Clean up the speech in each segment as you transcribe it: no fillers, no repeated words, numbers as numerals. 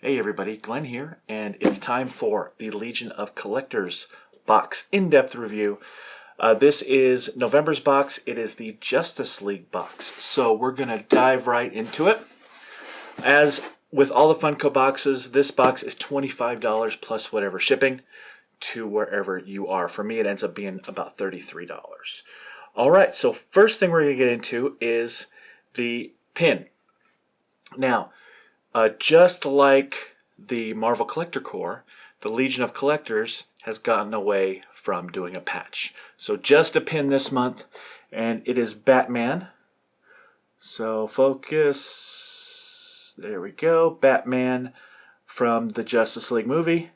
Hey everybody, Glenn here, and it's time for the Legion of Collectors box in-depth review. This is November's box. It is the Justice League box, so we're going to dive right into it. As with all the Funko boxes, this box is $25 plus whatever shipping to wherever you are. For me, it ends up being about $33. Alright, so first thing we're going to get into is the pin. Now, just like the Marvel Collector Corps, the Legion of Collectors has gotten away from doing a patch. So just a pin this month, and it is Batman. So focus, there we go, Batman from the Justice League movie.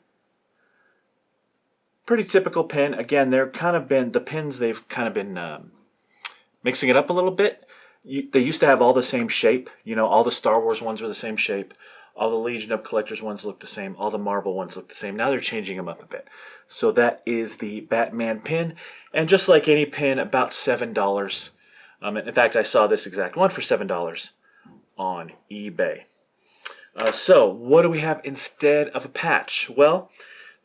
Pretty typical pin. Again, they've kind of been mixing it up a little bit. They used to have all the same shape. You know, all the Star Wars ones were the same shape. All the Legion of Collectors ones look the same. All the Marvel ones look the same. Now they're changing them up a bit. So that is the Batman pin. And just like any pin, about $7. In fact, I saw this exact one for $7 on eBay. So what do we have instead of a patch? Well,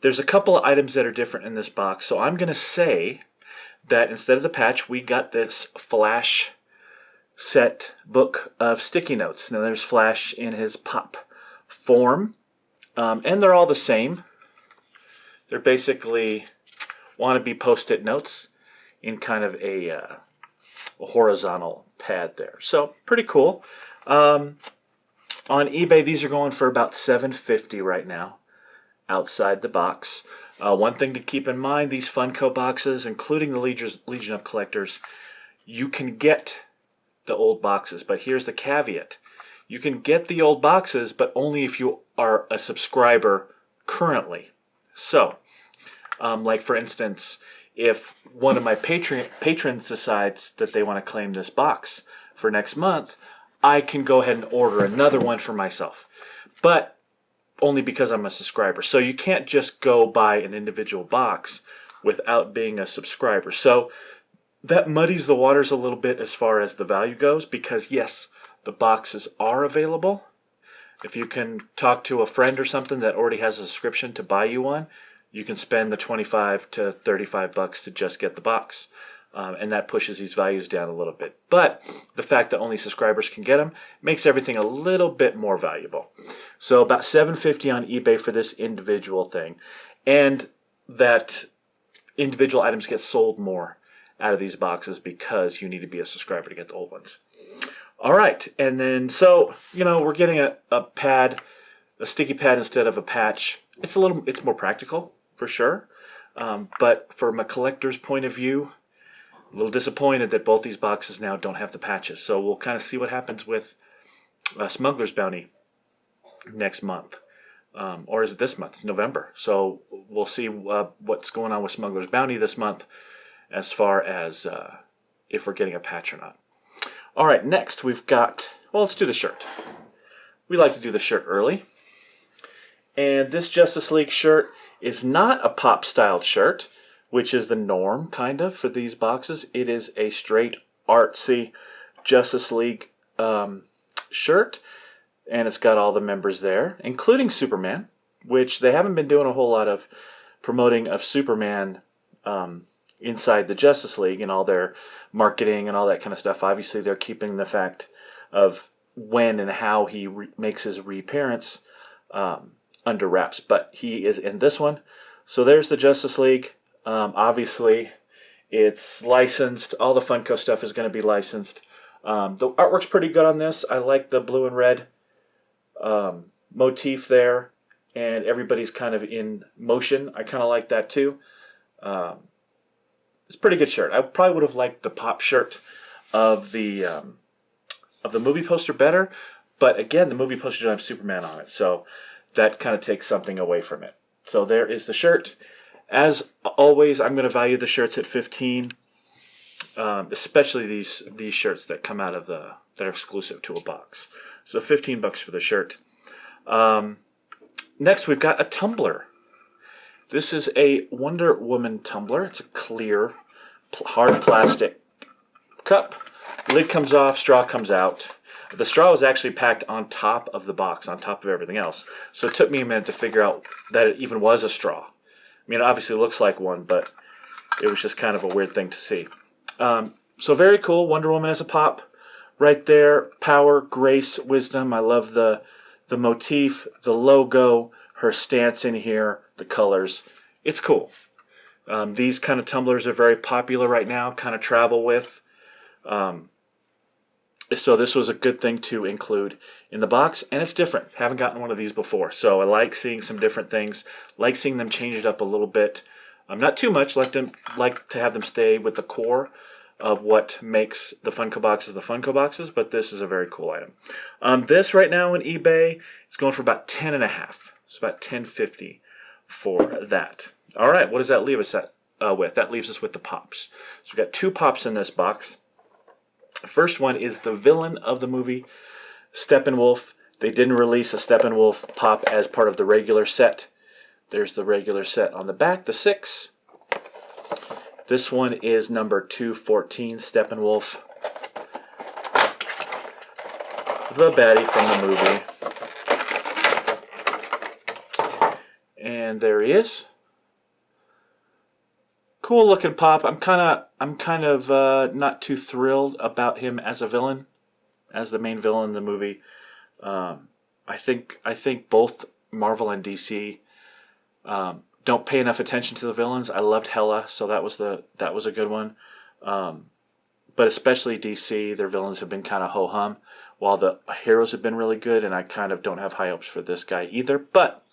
there's a couple of items that are different in this box. So I'm going to say that instead of the patch, we got this Flash set book of sticky notes. Now there's Flash in his pop form, and they're all the same. They're basically wannabe post-it notes in kind of a horizontal pad there. So pretty cool. On eBay, these are going for about $7.50 right now outside the box. One thing to keep in mind, these Funko boxes, including the Legion of Collectors, you can get the old boxes, but here's the caveat. You can get the old boxes, but only if you are a subscriber currently. So, like for instance, if one of my patrons decides that they want to claim this box for next month, I can go ahead and order another one for myself, but only because I'm a subscriber. So you can't just go buy an individual box without being a subscriber. So that muddies the waters a little bit as far as the value goes, because yes, the boxes are available. If you can talk to a friend or something that already has a subscription to buy you one, you can spend the $25 to $35 to just get the box. And that pushes these values down a little bit. But the fact that only subscribers can get them makes everything a little bit more valuable. So about $7.50 on eBay for this individual thing. And that individual items get sold more out of these boxes because you need to be a subscriber to get the old ones. All right, and then so we're getting a pad, a sticky pad instead of a patch. It's more practical for sure, but from a collector's point of view, a little disappointed that both these boxes now don't have the patches. So we'll kind of see what happens with Smuggler's Bounty next month, or is it this month? It's November. So we'll see what's going on with Smuggler's Bounty this month, as far as if we're getting a patch or not. All right, next we've got, well, let's do the shirt. We like to do the shirt early. And this Justice League shirt is not a pop-styled shirt, which is the norm, kind of, for these boxes. It is a straight artsy Justice League shirt, and it's got all the members there, including Superman, which they haven't been doing a whole lot of promoting of Superman inside the Justice League and all their marketing and all that kind of stuff. Obviously, they're keeping the fact of when and how he makes his reappearance under wraps, but he is in this one. So there's the Justice League. Obviously, it's licensed. All the Funko stuff is going to be licensed. The artwork's pretty good on this. I like the blue and red motif there, and everybody's kind of in motion. I kind of like that too. It's a pretty good shirt. I probably would have liked the pop shirt of the movie poster better, but again, the movie poster doesn't have Superman on it, so that kind of takes something away from it. So there is the shirt. As always, I'm going to value the shirts at $15, especially these shirts that come out of that are exclusive to a box. So $15 for the shirt. Next, we've got a tumbler. This is a Wonder Woman tumbler. It's a clear, hard plastic cup. Lid comes off, straw comes out. The straw was actually packed on top of the box, on top of everything else. So it took me a minute to figure out that it even was a straw. I mean, it obviously looks like one, but it was just kind of a weird thing to see. So very cool. Wonder Woman as a pop. Right there. Power, grace, wisdom. I love the motif, the logo, her stance in here, the colors. It's cool. These kind of tumblers are very popular right now, kind of travel with. So this was a good thing to include in the box, and it's different. Haven't gotten one of these before, so I like seeing some different things. Like seeing them change it up a little bit. Not too much. Like to have them stay with the core of what makes the Funko boxes the Funko boxes, but this is a very cool item. This right now on eBay is going for about $10.50. It's about $10.50 for that. All right, what does that leave us with? That leaves us with the pops. So we've got 2 pops in this box. The first one is the villain of the movie, Steppenwolf. They didn't release a Steppenwolf pop as part of the regular set. There's the regular set on the back, the 6. This one is number 214, Steppenwolf, the baddie from the movie. And there he is. Cool looking pop. I'm kind of not too thrilled about him as a villain, as the main villain in the movie. I think both Marvel and DC don't pay enough attention to the villains. I loved Hela, so that was a good one. But especially DC, their villains have been kind of ho-hum, while the heroes have been really good, and I kind of don't have high hopes for this guy either. But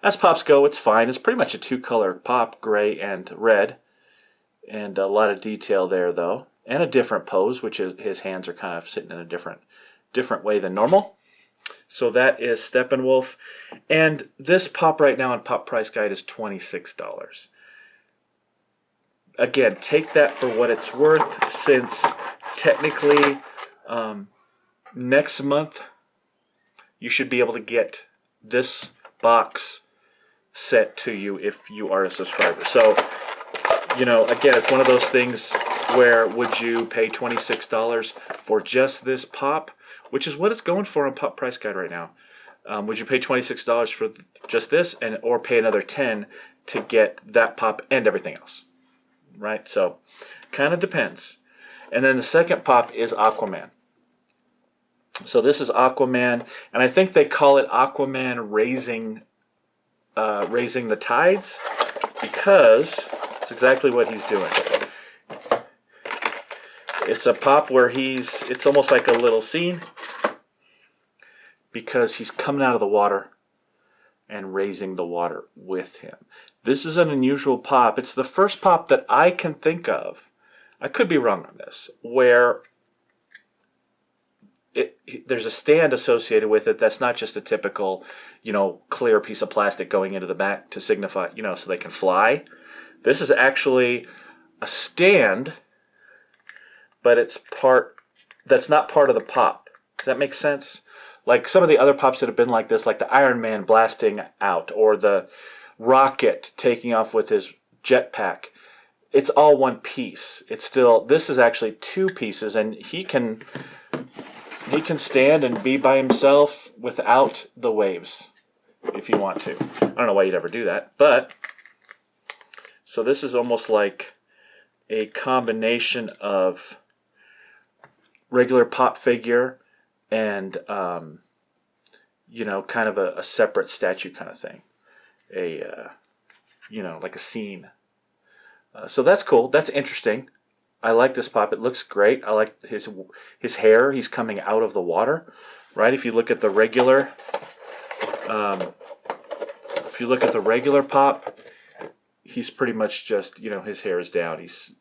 as pops go, it's fine. It's pretty much a 2-color pop, gray and red. And a lot of detail there, though. And a different pose, which is his hands are kind of sitting in a different way than normal. So that is Steppenwolf. And this pop right now on Pop Price Guide is $26. Again, take that for what it's worth, since technically next month you should be able to get this box sent to you if you are a subscriber. So, you know, again, it's one of those things where would you pay $26 for just this pop, which is what it's going for on Pop Price Guide right now. Would you pay $26 for just this, or pay another $10 to get that pop and everything else? Right? So, kind of depends. And then the second pop is Aquaman. So this is Aquaman, and I think they call it Aquaman raising the tides, because it's exactly what he's doing. It's a pop where it's almost like a little scene, because he's coming out of the water and raising the water with him. This is an unusual pop. It's the first pop that I can think of, I could be wrong on this, where there's a stand associated with it that's not just a typical, clear piece of plastic going into the back to signify, so they can fly. This is actually a stand, but that's not part of the pop. Does that make sense? Like some of the other pops that have been like this, like the Iron Man blasting out, or the Rocket taking off with his jetpack, it's all one piece. This is actually 2 pieces, and he can stand and be by himself without the waves if you want to. I don't know why you'd ever do that, but so this is almost like a combination of regular pop figure and kind of a separate statue kind of thing, like a scene. So that's cool. That's interesting. I like this pop. It looks great. I like his hair. He's coming out of the water, right? If you look at the regular, pop, he's pretty much just, his hair is down. He's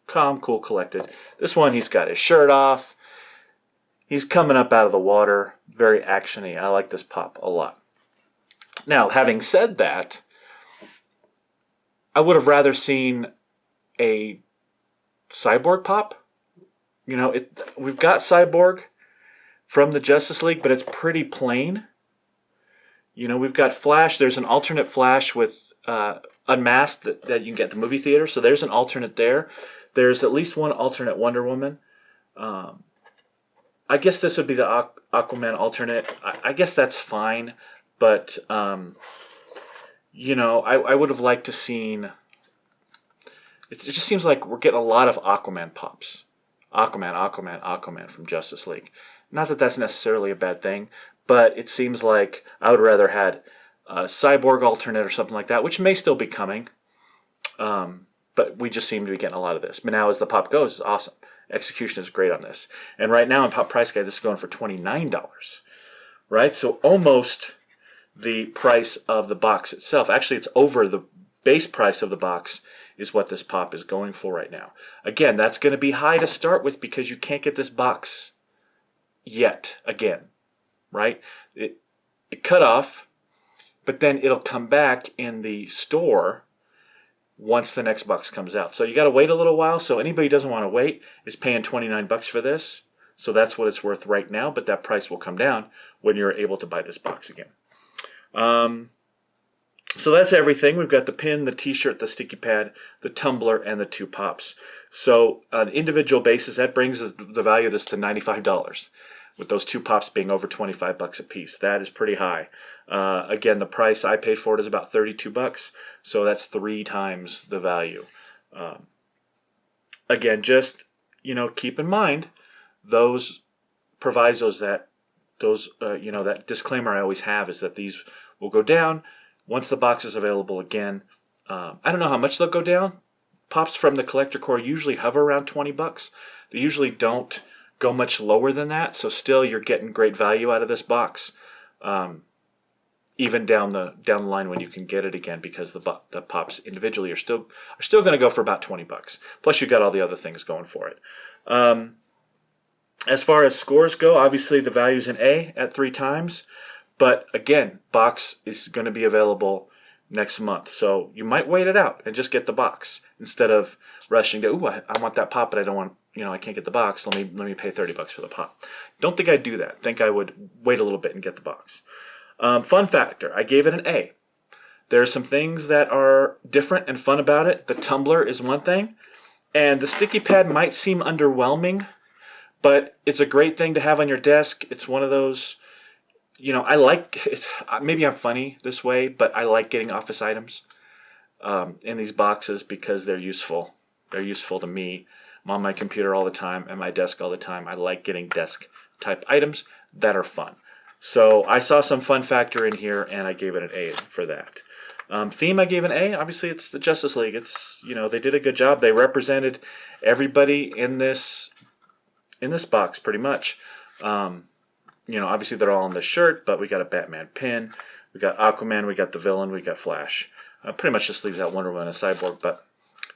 calm, cool, collected. This one, he's got his shirt off. He's coming up out of the water. Very actiony. I like this pop a lot. Now, having said that, I would have rather seen a Cyborg pop. We've got Cyborg from the Justice League, but it's pretty plain. We've got Flash. There's an alternate Flash with Unmasked that you can get at the movie theater. So there's an alternate there. There's at least one alternate Wonder Woman. I guess this would be the Aquaman alternate. I guess that's fine, but you know, I would have liked to seen. It just seems like we're getting a lot of Aquaman pops. Aquaman from Justice League. Not that that's necessarily a bad thing, but it seems like I would rather had a Cyborg alternate or something like that, which may still be coming. But we just seem to be getting a lot of this. But now as the pop goes, it's awesome. Execution is great on this. And right now in Pop Price Guide, this is going for $29. Right? So almost the price of the box itself. Actually, it's over the base price of the box is what this pop is going for right now. Again, that's going to be high to start with because you can't get this box yet again. Right? It cut off, but then it'll come back in the store once the next box comes out. So you got to wait a little while. So anybody who doesn't want to wait is paying $29 for this. So that's what it's worth right now, but that price will come down when you're able to buy this box again. So that's everything. We've got the pin, the t-shirt, the sticky pad, the tumbler, and the 2 pops. So on an individual basis, that brings the value of this to $95, with those 2 pops being over $25 a piece. That is pretty high. Again, the price I paid for it is about $32, so that's 3 times the value. Again, just keep in mind those provisos that that disclaimer I always have is that these will go down once the box is available again. I don't know how much they'll go down. Pops from the Collector Core usually hover around $20. They usually don't go much lower than that, so still you're getting great value out of this box. Even down the line when you can get it again, because the pops individually are still going to go for about $20. Plus you got all the other things going for it. As far as scores go, obviously the value's an A at 3 times, but again, box is going to be available next month, so you might wait it out and just get the box instead of rushing to, ooh, I want that pop, but I don't want, I can't get the box. Let me pay $30 for the pop. Don't think I'd do that. Think I would wait a little bit and get the box. Fun factor, I gave it an A. There are some things that are different and fun about it. The tumbler is one thing, and the sticky pad might seem underwhelming, but it's a great thing to have on your desk. It's one of those, I like it. Maybe I'm funny this way, but I like getting office items in these boxes because they're useful. They're useful to me. I'm on my computer all the time, at my desk all the time. I like getting desk-type items that are fun. So I saw some fun factor in here, and I gave it an A for that. Theme, I gave an A. Obviously, it's the Justice League. It's they did a good job. They represented everybody in this box pretty much. Obviously they're all on the shirt, but we got a Batman pin, we got Aquaman, we got the villain, we got Flash. Pretty much just leaves out Wonder Woman and Cyborg, but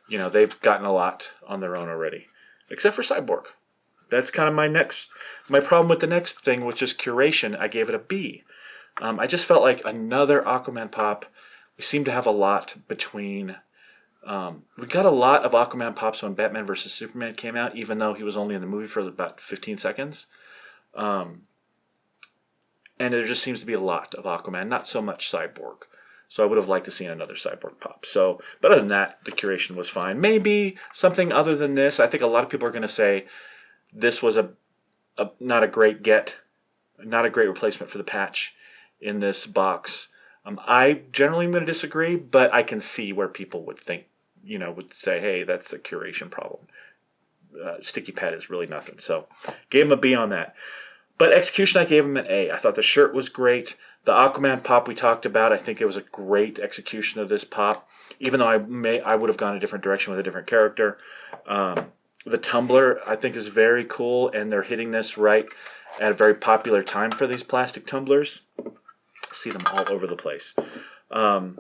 they've gotten a lot on their own already, except for Cyborg. That's kind of my problem with the next thing, which is curation. I gave it a B. I just felt like another Aquaman pop. We seem to have a lot between. We got a lot of Aquaman pops when Batman vs. Superman came out, even though he was only in the movie for about 15 seconds. And there just seems to be a lot of Aquaman, not so much Cyborg. So I would have liked to see another Cyborg pop. But other than that, the curation was fine. Maybe something other than this. I think a lot of people are going to say this was not a great not a great replacement for the patch in this box. I generally am going to disagree, but I can see where people would think, would say, hey, that's a curation problem. Sticky pad is really nothing. So gave him a B on that. But execution, I gave him an A. I thought the shirt was great. The Aquaman pop we talked about, I think it was a great execution of this pop, even though I would have gone a different direction with a different character. The tumbler, I think, is very cool, and they're hitting this right at a very popular time for these plastic tumblers. I see them all over the place. And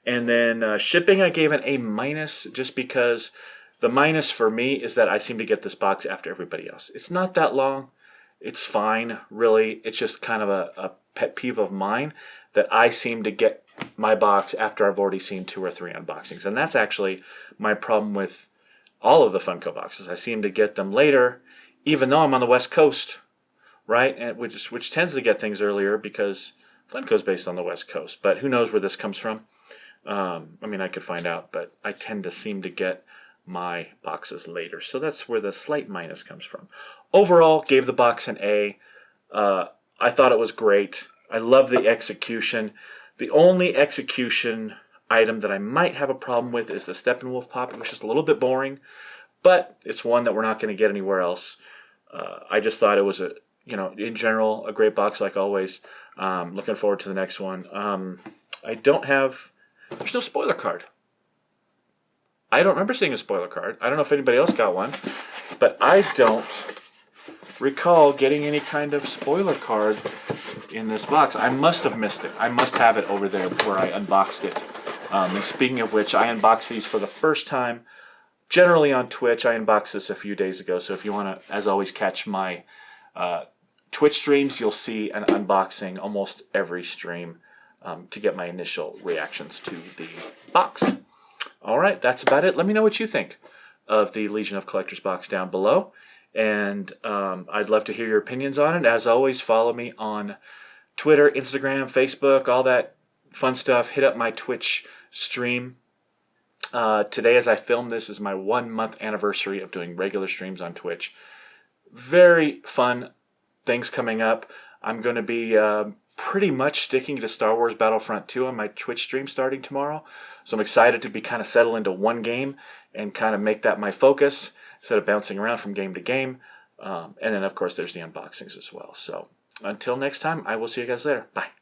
then shipping, I gave an A-, just because the minus for me is that I seem to get this box after everybody else. It's not that long. It's fine, really. It's just kind of a pet peeve of mine that I seem to get my box after I've already seen 2 or 3 unboxings. And that's actually my problem with all of the Funko boxes. I seem to get them later, even though I'm on the West Coast, right? And which tends to get things earlier because Funko's based on the West Coast. But who knows where this comes from? I could find out, but I tend to seem to get my boxes later. So that's where the slight minus comes from. Overall, gave the box an A. I thought it was great. I love the execution. The only execution item that I might have a problem with is the Steppenwolf pop. It was just a little bit boring, but it's one that we're not going to get anywhere else. I just thought it was in general, a great box like always. Looking forward to the next one. There's no spoiler card. I don't remember seeing a spoiler card. I don't know if anybody else got one, but I don't recall getting any kind of spoiler card in this box. I must have missed it. I must have it over there where I unboxed it. And speaking of which, I unboxed these for the first time, generally on Twitch. I unboxed this a few days ago, so if you want to, as always, catch my Twitch streams, you'll see an unboxing almost every stream to get my initial reactions to the box. All right, that's about it. Let me know what you think of the Legion of Collectors box down below, and I'd love to hear your opinions on it. As always, follow me on Twitter, Instagram, Facebook, all that fun stuff. Hit up my Twitch stream. Today, as I film this, is my 1-month anniversary of doing regular streams on Twitch. Very fun things coming up. I'm going to be pretty much sticking to Star Wars Battlefront 2 on my Twitch stream starting tomorrow. So I'm excited to be kind of settle into one game and kind of make that my focus instead of bouncing around from game to game. And then, of course, there's the unboxings as well. So until next time, I will see you guys later. Bye.